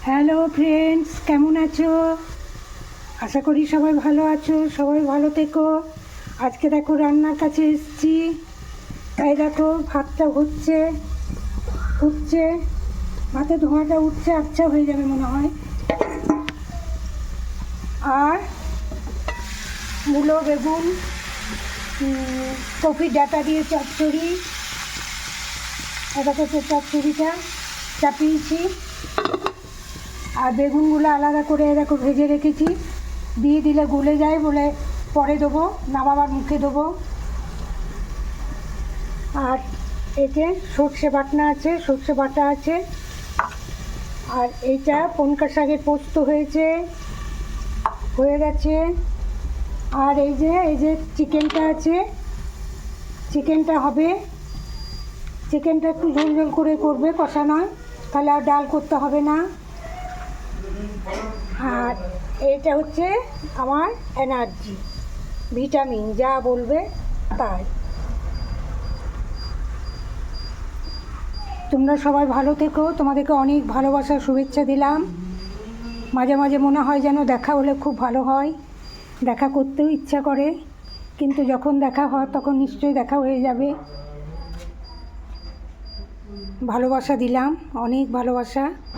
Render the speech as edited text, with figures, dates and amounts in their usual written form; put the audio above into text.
Hello friends, কেমন আছো? আশা করি সবাই ভালো আছো, সবাই ভালো থেকো। আজকে দেখো রান্নার কাছে এসেছি। তাই দেখো ভাতটা ফুটছে, ভাতে ধোঁয়াটা উঠছে, আচ্ছা হয়ে যাবে মনে হয়। আর মূলো বেগুন কফি ডাঁটা দিয়ে চচ্চড়ি, দেখো চচ্চড়িটা চাপিয়েছি। আর বেগুনগুলো আলাদা করে দেখো ভেজে রেখেছি, দিয়ে দিলে গলে যায় বলে পরে দেবো, নামাবার মুখে দেবো। আর এতে সর্ষে বাটা আছে। আর এইটা পনকা শাকের পোস্ত হয়ে গেছে। আর এই যে চিকেনটা আছে, চিকেনটা হবে। চিকেনটা একটু ঝোল ঝোল করে করবে, কষা নয়, তাহলে আর ডাল করতে হবে না। আর এইটা হচ্ছে আমার এনার্জি, ভিটামিন, যা বলবে তাই। তোমরা সবাই ভালো থেকো, তোমাদেরকে অনেক ভালোবাসার শুভেচ্ছা দিলাম। মাঝে মাঝে মনে হয় যেন দেখা হলে খুব ভালো হয়, দেখা করতেও ইচ্ছা করে, কিন্তু যখন দেখা হয় তখন নিশ্চয়ই দেখা হয়ে যাবে। ভালোবাসা দিলাম, অনেক ভালোবাসা।